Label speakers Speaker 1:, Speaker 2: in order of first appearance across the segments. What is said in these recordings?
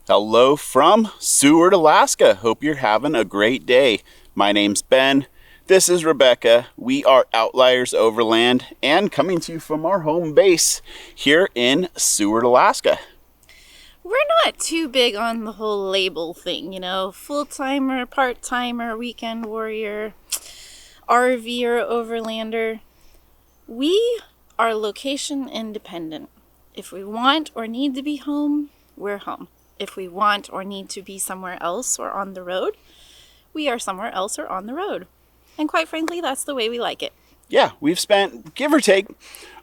Speaker 1: Hello from Seward, Alaska. Hope you're having a great day. My name's Ben. This is Rebecca. We are Outliers Overland and coming to you from our home base here in Seward, Alaska.
Speaker 2: We're not too big on the whole label thing, full-timer, part-timer, weekend warrior, RVer, overlander. We are location independent. If we want or need to be home, we're home. If we want or need to be somewhere else or on the road, we are somewhere else or on the road. And quite frankly, that's the way we like it.
Speaker 1: Yeah, we've spent, give or take,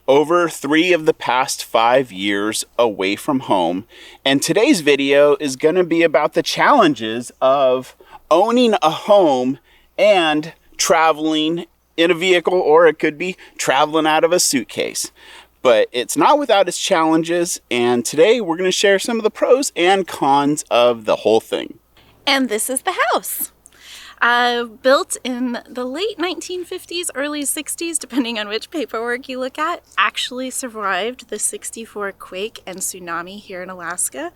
Speaker 1: over 3 of the past 5 years away from home. And today's video is going to be about the challenges of owning a home and traveling in a vehicle, or it could be traveling out of a suitcase. But it's not without its challenges, and today we're going to share some of the pros and cons of the whole thing.
Speaker 2: And this is the house. Built in the late 1950s, early 60s, depending on which paperwork you look at, actually survived the '64 quake and tsunami here in Alaska.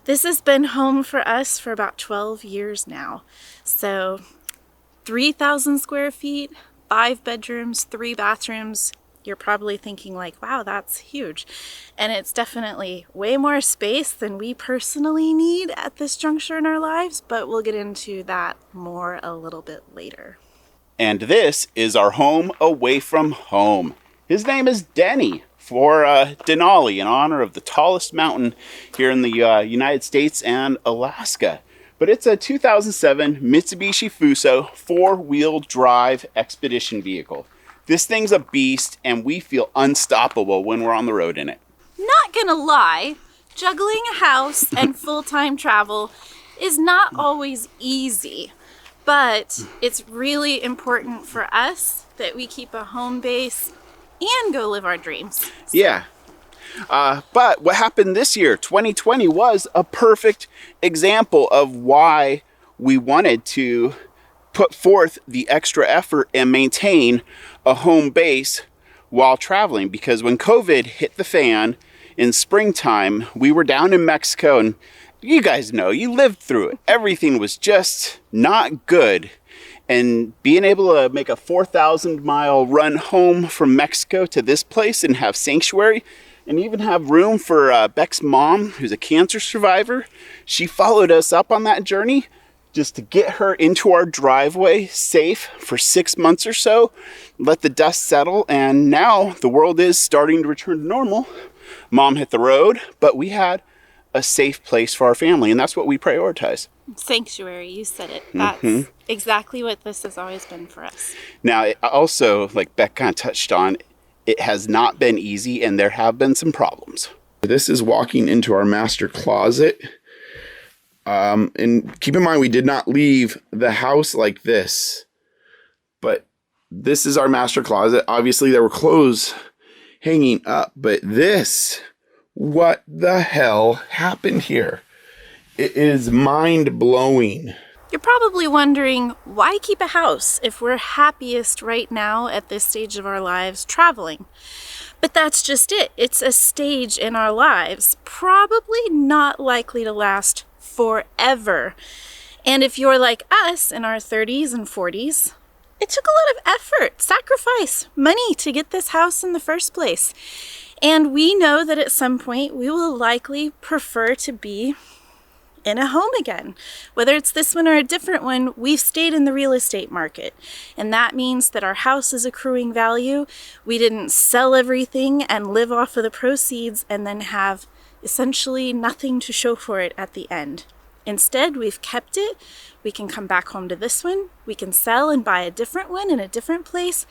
Speaker 2: This has been home for us for about 12 years now. So 3,000 square feet, 5 bedrooms, 3 bathrooms. You're probably thinking like, wow, that's huge. And it's definitely way more space than we personally need at this juncture in our lives, but we'll get into that more a little bit later.
Speaker 1: And this is our home away from home. His name is Denny, for Denali, in honor of the tallest mountain here in the United States and Alaska. But it's a 2007 Mitsubishi Fuso 4-wheel drive expedition vehicle. This thing's a beast, and we feel unstoppable when we're on the road in it.
Speaker 2: Not gonna lie, juggling a house and full-time travel is not always easy, but it's really important for us that we keep a home base and go live our dreams. So.
Speaker 1: Yeah. But what happened this year, 2020, was a perfect example of why we wanted to put forth the extra effort and maintain a home base while traveling, because when COVID hit the fan in springtime, we were down in Mexico, and you guys know, you lived through it. Everything was just not good. And being able to make a 4,000-mile run home from Mexico to this place and have sanctuary and even have room for Beck's mom, who's a cancer survivor, she followed us up on that journey just to get her into our driveway safe for 6 months or so, let the dust settle, and now the world is starting to return to normal. Mom hit the road, but we had a safe place for our family, and that's what we prioritize.
Speaker 2: Sanctuary, you said it. That's exactly what this has always been for us.
Speaker 1: Now, it also, like Beck kind of touched on, it has not been easy, and there have been some problems. This is walking into our master closet. And keep in mind, we did not leave the house like this, but this is our master closet. Obviously, there were clothes hanging up, but what the hell happened here? It is mind-blowing.
Speaker 2: You're probably wondering, why keep a house if we're happiest right now at this stage of our lives traveling? But that's just it. It's a stage in our lives, probably not likely to last forever. And if you're like us in our 30s and 40s, it took a lot of effort, sacrifice, money to get this house in the first place. And we know that at some point we will likely prefer to be in a home again. Whether it's this one or a different one, we've stayed in the real estate market. And that means that our house is accruing value. We didn't sell everything and live off of the proceeds and then have essentially nothing to show for it at the end. Instead, we've kept it. We can come back home to this one. We can sell and buy a different one in a different place.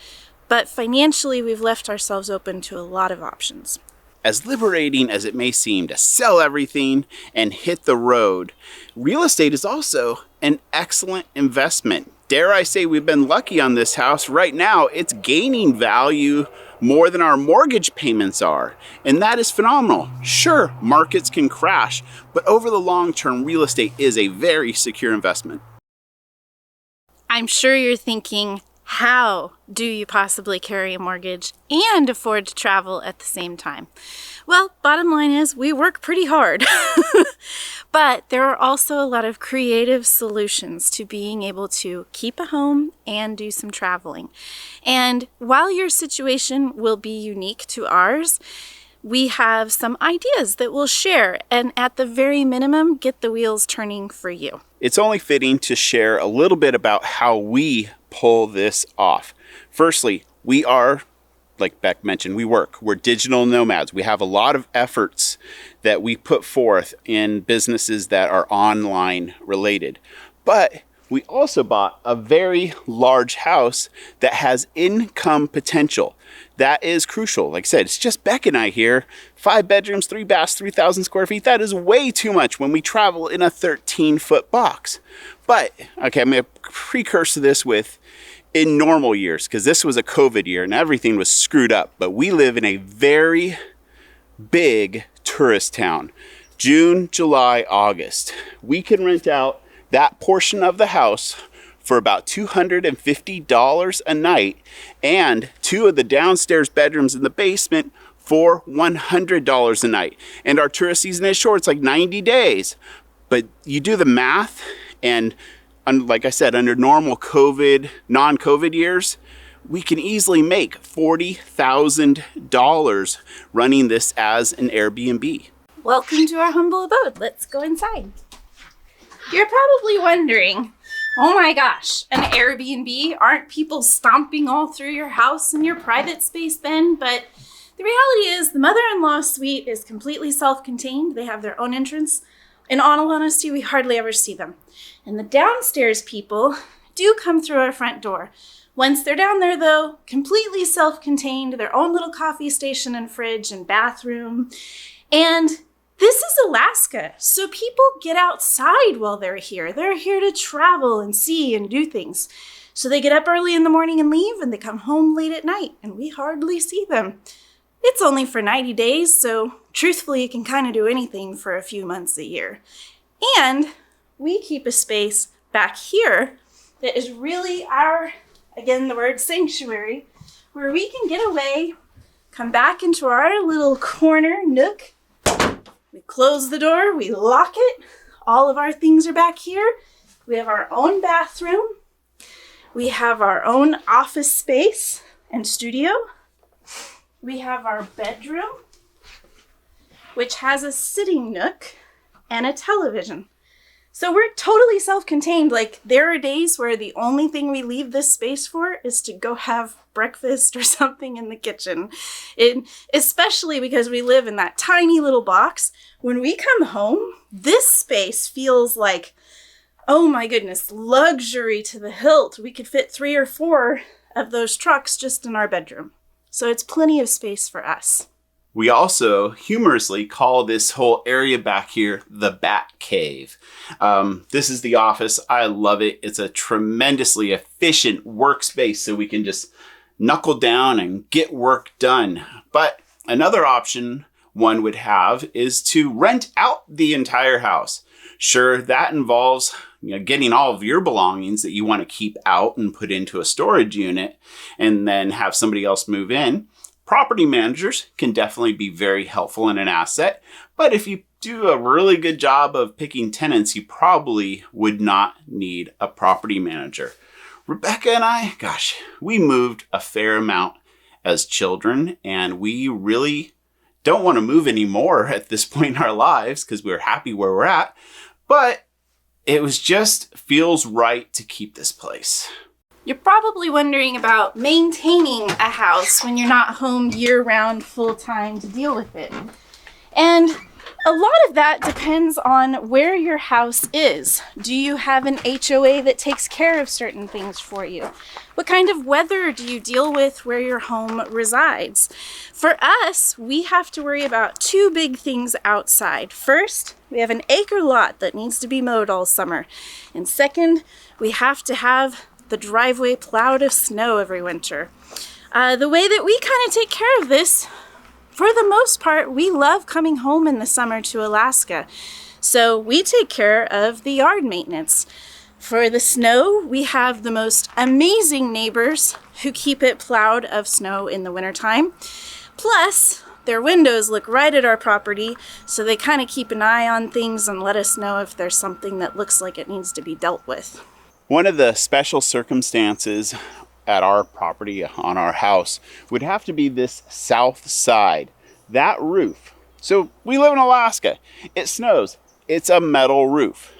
Speaker 2: But financially, we've left ourselves open to a lot of options.
Speaker 1: As liberating as it may seem to sell everything and hit the road, real estate is also an excellent investment. Dare I say we've been lucky on this house. Right now, it's gaining value more than our mortgage payments are, and that is phenomenal. Sure, markets can crash, but over the long term, real estate is a very secure investment.
Speaker 2: I'm sure you're thinking, how do you possibly carry a mortgage and afford to travel at the same time? Well, bottom line is we work pretty hard. But there are also a lot of creative solutions to being able to keep a home and do some traveling. And while your situation will be unique to ours, we have some ideas that we'll share and at the very minimum, get the wheels turning for you.
Speaker 1: It's only fitting to share a little bit about how we pull this off. Firstly, we are, like Beck mentioned, we're digital nomads. We have a lot of efforts that we put forth in businesses that are online related. But we also bought a very large house that has income potential. That is crucial. Like I said, it's just Beck and I here. 5 bedrooms, 3 baths, 3,000 square feet. That is way too much when we travel in a 13-foot box. But, okay, I'm going to precursor this with in normal years, because this was a COVID year and everything was screwed up. But we live in a very big tourist town. June, July, August. We can rent out that portion of the house for about $250 a night, and 2 of the downstairs bedrooms in the basement for $100 a night. And our tourist season is short, it's like 90 days. But you do the math, and like I said, under normal COVID, non-COVID years, we can easily make $40,000 running this as an Airbnb.
Speaker 2: Welcome to our humble abode. Let's go inside. You're probably wondering, oh my gosh, an Airbnb? Aren't people stomping all through your house and your private space then? But the reality is the mother-in-law suite is completely self-contained. They have their own entrance. In all honesty, we hardly ever see them. And the downstairs people do come through our front door. Once they're down there though, completely self-contained, their own little coffee station and fridge and bathroom. And this is Alaska, so people get outside while they're here. They're here to travel and see and do things. So they get up early in the morning and leave, and they come home late at night, and we hardly see them. It's only for 90 days, so truthfully, you can kind of do anything for a few months a year. And we keep a space back here that is really our, again, the word sanctuary, where we can get away, come back into our little corner nook. We close the door, we lock it. All of our things are back here. We have our own bathroom. We have our own office space and studio. We have our bedroom, which has a sitting nook and a television. So we're totally self-contained. Like, there are days where the only thing we leave this space for is to go have breakfast or something in the kitchen. Especially because we live in that tiny little box. When we come home, this space feels like, oh my goodness, luxury to the hilt. We could fit 3 or 4 of those trucks just in our bedroom. So it's plenty of space for us.
Speaker 1: We also humorously call this whole area back here the Bat Cave. This is the office. I love it. It's a tremendously efficient workspace, so we can just knuckle down and get work done. But another option one would have is to rent out the entire house. Sure, that involves getting all of your belongings that you want to keep out and put into a storage unit and then have somebody else move in. Property managers can definitely be very helpful and an asset, but if you do a really good job of picking tenants, you probably would not need a property manager. Rebecca and I, gosh, we moved a fair amount as children, and we really don't want to move anymore at this point in our lives because we're happy where we're at, but it was just feels right to keep this place.
Speaker 2: You're probably wondering about maintaining a house when you're not home year-round full-time to deal with it. And a lot of that depends on where your house is. Do you have an HOA that takes care of certain things for you? What kind of weather do you deal with where your home resides? For us, we have to worry about 2 big things outside. First, we have an acre lot that needs to be mowed all summer. And second, we have to have the driveway plowed of snow every winter. The way that we kind of take care of this, for the most part, we love coming home in the summer to Alaska. So we take care of the yard maintenance. For the snow, we have the most amazing neighbors who keep it plowed of snow in the wintertime. Plus, Their windows look right at our property, so they kind of keep an eye on things and let us know if there's something that looks like it needs to be dealt with.
Speaker 1: One of the special circumstances at our property, on our house, would have to be this south side, that roof. So we live in Alaska. It snows. It's a metal roof.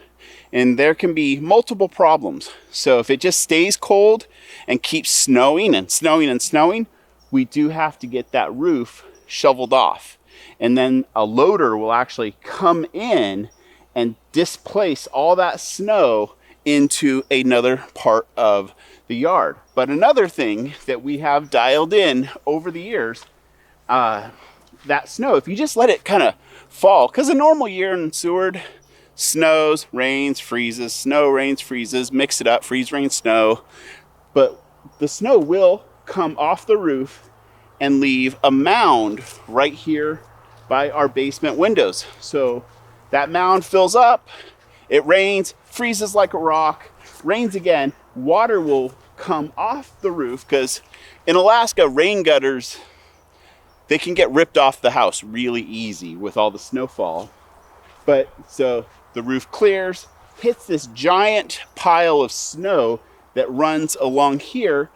Speaker 1: And there can be multiple problems. So if it just stays cold and keeps snowing and snowing and snowing, we do have to get that roof shoveled off. And then a loader will actually come in and displace all that snow into another part of the yard. But another thing that we have dialed in over the years, that snow, if you just let it kind of fall, because a normal year in Seward, snows, rains, freezes, snow, rains, freezes, mix it up, freeze, rain, snow. But the snow will come off the roof and leave a mound right here by our basement windows. So that mound fills up, it rains, freezes like a rock, rains again, water will come off the roof, because in Alaska, rain gutters, they can get ripped off the house really easy with all the snowfall. But so the roof clears, hits this giant pile of snow that runs along here,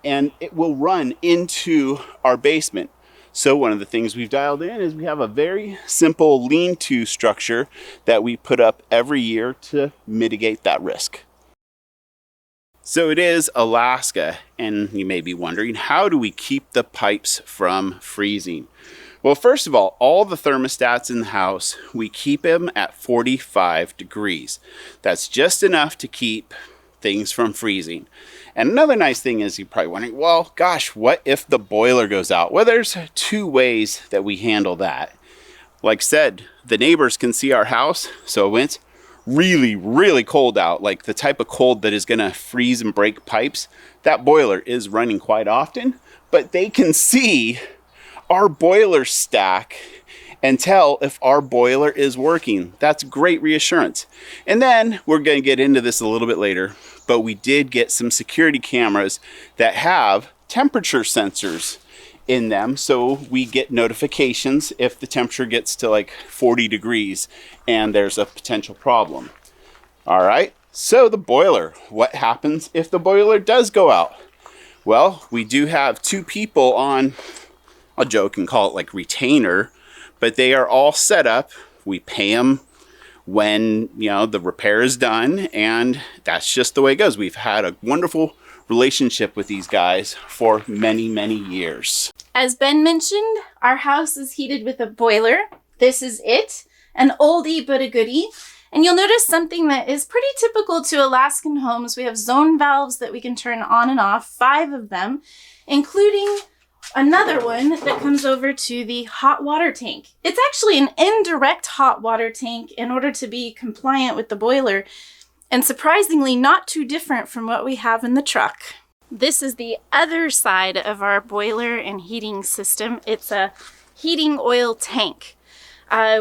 Speaker 1: and it will run into our basement. So one of the things we've dialed in is we have a very simple lean-to structure that we put up every year to mitigate that risk. So it is Alaska, and you may be wondering, how do we keep the pipes from freezing? Well, first of all the thermostats in the house, we keep them at 45 degrees. That's just enough to keep things from freezing. And another nice thing is, you're probably wondering, well, gosh, what if the boiler goes out? Well, there's two ways that we handle that. Like I said, the neighbors can see our house, so when it's really, really cold out, like the type of cold that is gonna freeze and break pipes, that boiler is running quite often, but they can see our boiler stack and tell if our boiler is working. That's great reassurance. And then we're going to get into this a little bit later, but we did get some security cameras that have temperature sensors in them, so we get notifications if the temperature gets to like 40 degrees and there's a potential problem. All right, so the boiler, what happens if the boiler does go out? Well, we do have two people on, I'll joke and call it like retainer, but they are all set up. We pay them when, the repair is done, and that's just the way it goes. We've had a wonderful relationship with these guys for many, many years.
Speaker 2: As Ben mentioned, our house is heated with a boiler. This is it, an oldie but a goodie. And you'll notice something that is pretty typical to Alaskan homes. We have zone valves that we can turn on and off, 5 of them, including another one that comes over to the hot water tank. It's actually an indirect hot water tank in order to be compliant with the boiler, and surprisingly not too different from what we have in the truck. This is the other side of our boiler and heating system. It's a heating oil tank.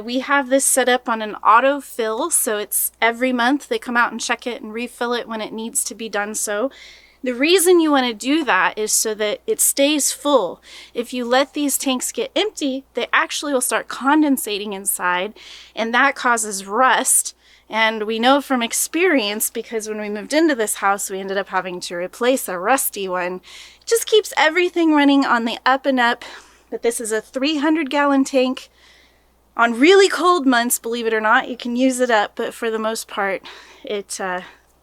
Speaker 2: We have this set up on an autofill, so it's every month they come out and check it and refill it when it needs to be done so. The reason you want to do that is so that it stays full. If you let these tanks get empty, they actually will start condensating inside, and that causes rust. And we know from experience, because when we moved into this house, we ended up having to replace a rusty one. It just keeps everything running on the up and up. But this is a 300-gallon tank. On really cold months, believe it or not, you can use it up, but for the most part, it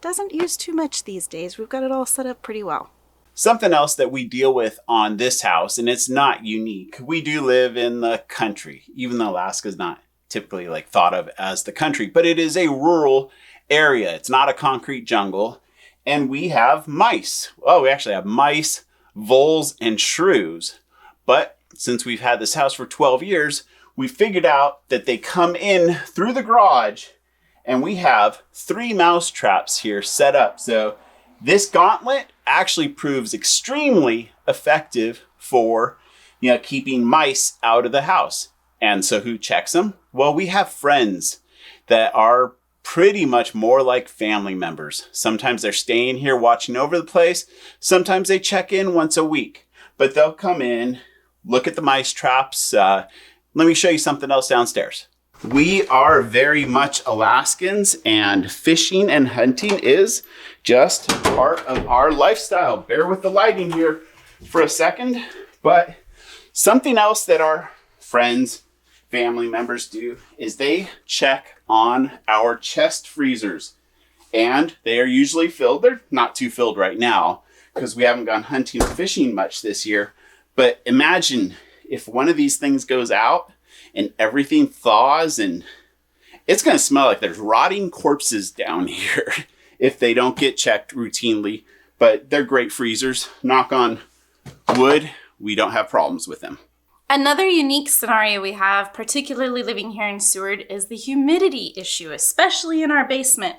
Speaker 2: doesn't use too much these days. We've got it all set up pretty well.
Speaker 1: Something else that we deal with on this house, and it's not unique. We do live in the country, even though Alaska's not typically thought of as the country, but it is a rural area. It's not a concrete jungle. And we have mice. Oh, we actually have mice, voles, and shrews. But since we've had this house for 12 years, we figured out that they come in through the garage, and we have 3 mouse traps here set up. So this gauntlet actually proves extremely effective for, keeping mice out of the house. And so who checks them? Well, we have friends that are pretty much more like family members. Sometimes they're staying here watching over the place. Sometimes they check in once a week, but they'll come in look at the mice traps. Let me show you something else downstairs. We are very much Alaskans, and fishing and hunting is just part of our lifestyle. Bear with the lighting here for a second, but something else that our friends, family members do is they check on our chest freezers, and they are usually filled. They're not too filled right now because we haven't gone hunting or fishing much this year, but imagine if one of these things goes out and everything thaws, and it's going to smell like there's rotting corpses down here if they don't get checked routinely. But they're great freezers. Knock on wood, we don't have problems with them.
Speaker 2: Another unique scenario we have, particularly living here in Seward, is the humidity issue, especially in our basement.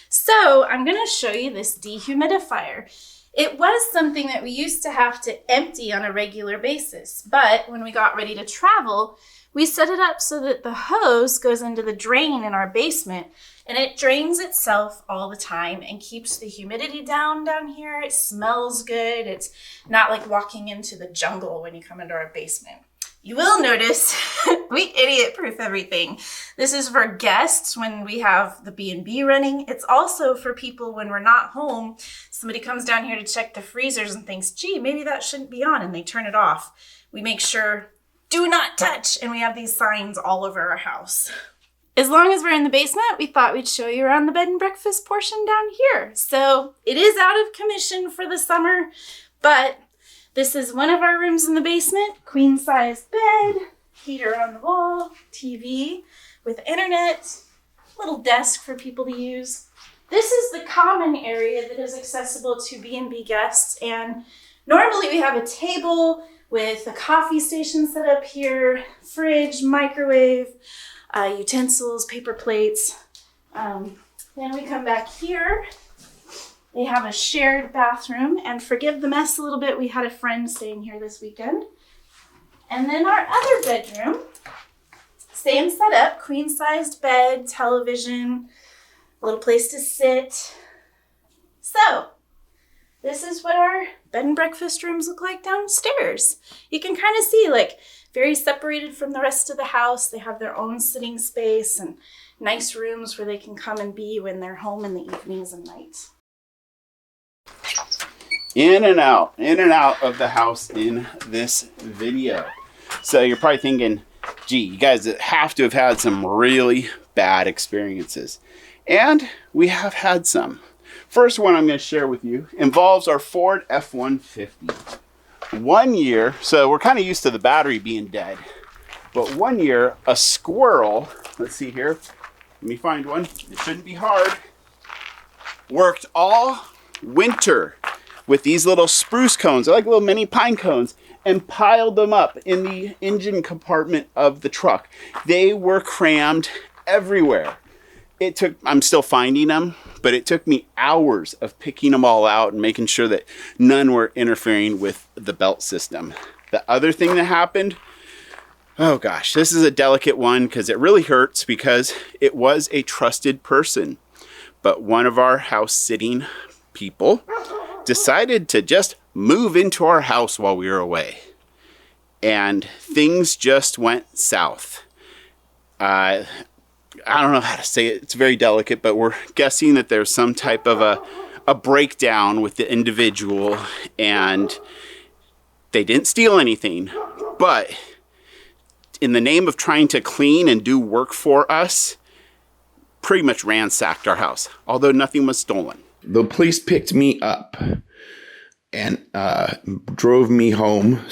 Speaker 2: So I'm going to show you this dehumidifier. It was something that we used to have to empty on a regular basis, but when we got ready to travel, we set it up so that the hose goes into the drain in our basement, and it drains itself all the time and keeps the humidity down here. It smells good. It's not like walking into the jungle when you come into our basement. You will notice we idiot-proof everything. This is for guests when we have the B&B running. It's also for people when we're not home. Somebody comes down here to check the freezers and thinks, gee, maybe that shouldn't be on, and they turn it off. We make sure, do not touch, and we have these signs all over our house. As long as we're in the basement, we thought we'd show you around the bed and breakfast portion down here. So it is out of commission for the summer, but this is one of our rooms in the basement. Queen size bed, heater on the wall, TV with internet, little desk for people to use. This is the common area that is accessible to B&B guests, and normally we have a table with a coffee station set up here, fridge, microwave, utensils, paper plates. Then we come back here. They have a shared bathroom, and forgive the mess a little bit, we had a friend staying here this weekend. And then our other bedroom, same setup, queen-sized bed, television, a little place to sit. So, this is what our bed and breakfast rooms look like downstairs. You can kind of see, like, very separated from the rest of the house. They have their own sitting space and nice rooms where they can come and be when they're home in the evenings and nights.
Speaker 1: In and out of the house in this video. So you're probably thinking, gee, you guys have to have had some really bad experiences. And we have had some. First one I'm going to share with you involves our Ford F-150. 1 year, so we're kind of used to the battery being dead, but 1 year, a squirrel, let's see here, let me find one, it shouldn't be hard, worked all winter with these little spruce cones, they're like little mini pine cones, and piled them up in the engine compartment of the truck. They were crammed everywhere. It took, I'm still finding them, but it took me hours of picking them all out and making sure that none were interfering with the belt system. The other thing that happened, oh gosh, this is a delicate one because it really hurts because it was a trusted person. But one of our house sitting people decided to just move into our house while we were away. And things just went south. I don't know how to say it. It's very delicate, but we're guessing that there's some type of a breakdown with the individual, and they didn't steal anything, but in the name of trying to clean and do work for us, pretty much ransacked our house, although nothing was stolen.
Speaker 3: The police picked me up and drove me home,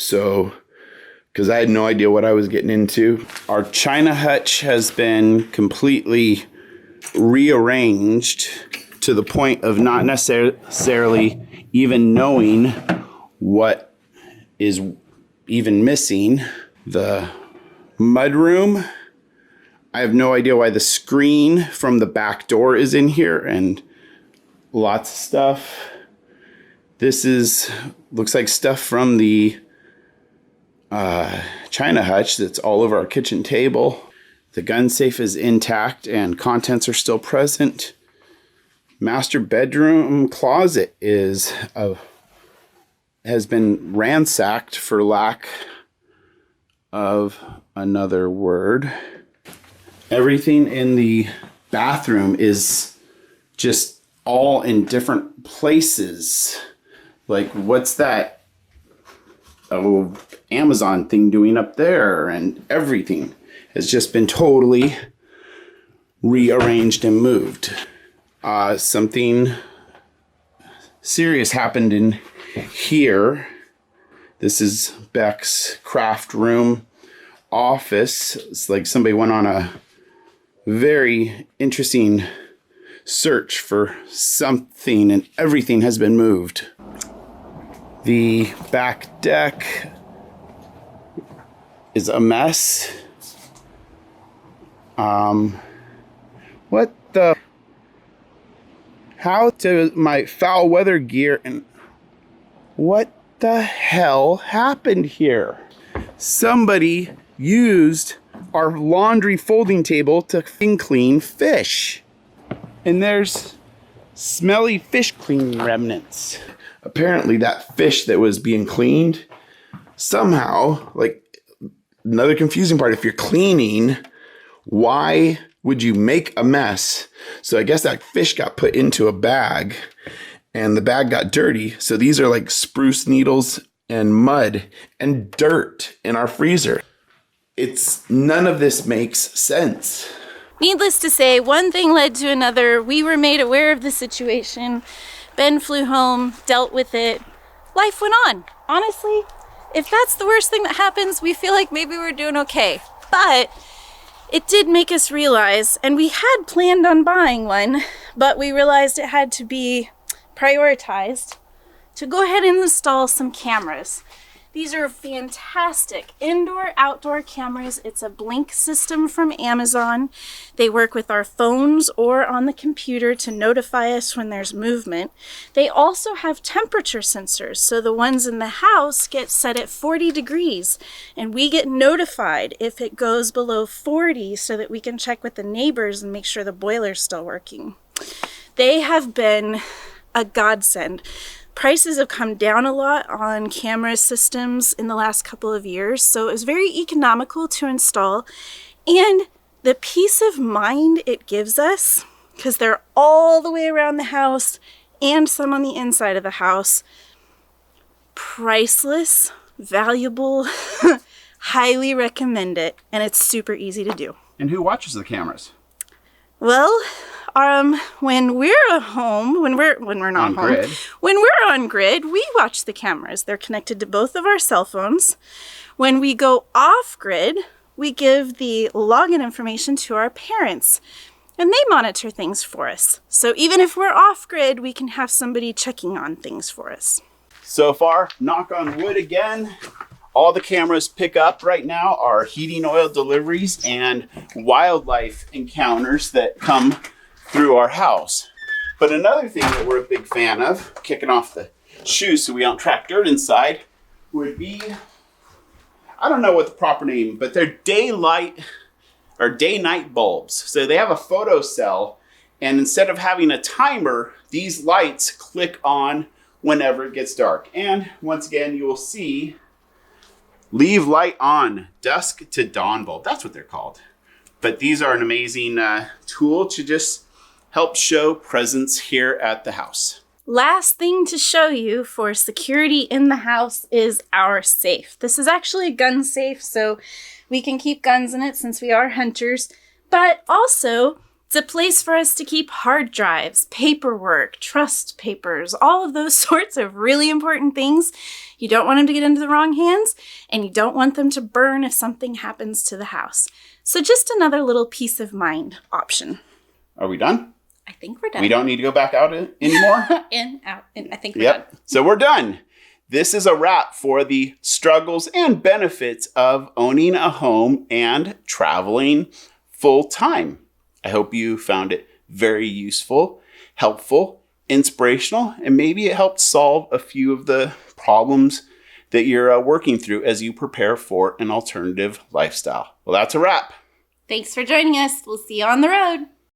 Speaker 3: because I had no idea what I was getting into.
Speaker 1: Our China hutch has been completely rearranged to the point of not necessarily even knowing what is even missing. The mudroom, I have no idea why the screen from the back door is in here, and lots of stuff. This looks like stuff from the China hutch that's all over our kitchen table. The gun safe is intact and contents are still present. Master bedroom closet has been ransacked for lack of another word. Everything in the bathroom is just all in different places. Like, what's that Amazon thing doing up there? And everything has just been totally rearranged and moved. Something serious happened in here. This is Beck's craft room office. It's like somebody went on a very interesting search for something, and everything has been moved. The back deck is a mess. What the? How to my foul weather gear, and what the hell happened here? Somebody used our laundry folding table to clean fish. And there's smelly fish cleaning remnants. Apparently that fish that was being cleaned, somehow, like, another confusing part, if you're cleaning, why would you make a mess? So I guess that fish got put into a bag and the bag got dirty. So these are like spruce needles and mud and dirt in our freezer. None of this makes sense.
Speaker 2: Needless to say, one thing led to another. We were made aware of the situation. Ben flew home, dealt with it. Life went on. Honestly, if that's the worst thing that happens, we feel like maybe we're doing okay. But it did make us realize, and we had planned on buying one, but we realized it had to be prioritized to go ahead and install some cameras. These are fantastic indoor-outdoor cameras. It's a blink system from Amazon. They work with our phones or on the computer to notify us when there's movement. They also have temperature sensors, so the ones in the house get set at 40 degrees, and we get notified if it goes below 40 so that we can check with the neighbors and make sure the boiler's still working. They have been a godsend. Prices have come down a lot on camera systems in the last couple of years, so it was very economical to install. And the peace of mind it gives us, because they're all the way around the house and some on the inside of the house, priceless, valuable, highly recommend it, and it's super easy to do.
Speaker 1: And who watches the cameras?
Speaker 2: Well, when we're home, when we're not home,
Speaker 1: grid.
Speaker 2: When we're on grid, we watch the cameras. They're connected to both of our cell phones. When we go off grid, we give the login information to our parents, and they monitor things for us. So even if we're off grid, we can have somebody checking on things for us.
Speaker 1: So far, knock on wood again, all the cameras pick up right now are heating oil deliveries and wildlife encounters that come through our house. But another thing that we're a big fan of, kicking off the shoes so we don't track dirt inside, would be, I don't know what the proper name, but they're DayNight Bulbs. So they have a photo cell, and instead of having a timer, these lights click on whenever it gets dark. And once again, you will see leave light on, dusk to dawn bulb. That's what they're called. But these are an amazing tool to just help show presence here at the house.
Speaker 2: Last thing to show you for security in the house is our safe. This is actually a gun safe, so we can keep guns in it since we are hunters, but also it's a place for us to keep hard drives, paperwork, trust papers, all of those sorts of really important things. You don't want them to get into the wrong hands, and you don't want them to burn if something happens to the house. So just another little peace of mind option.
Speaker 1: Are we done?
Speaker 2: I think we're done.
Speaker 1: We don't need to go back out anymore?
Speaker 2: In, out, in. I think we're done.
Speaker 1: So we're done. This is a wrap for the struggles and benefits of owning a home and traveling full time. I hope you found it very useful, helpful, inspirational, and maybe it helped solve a few of the problems that you're working through as you prepare for an alternative lifestyle. Well, that's a wrap.
Speaker 2: Thanks for joining us. We'll see you on the road.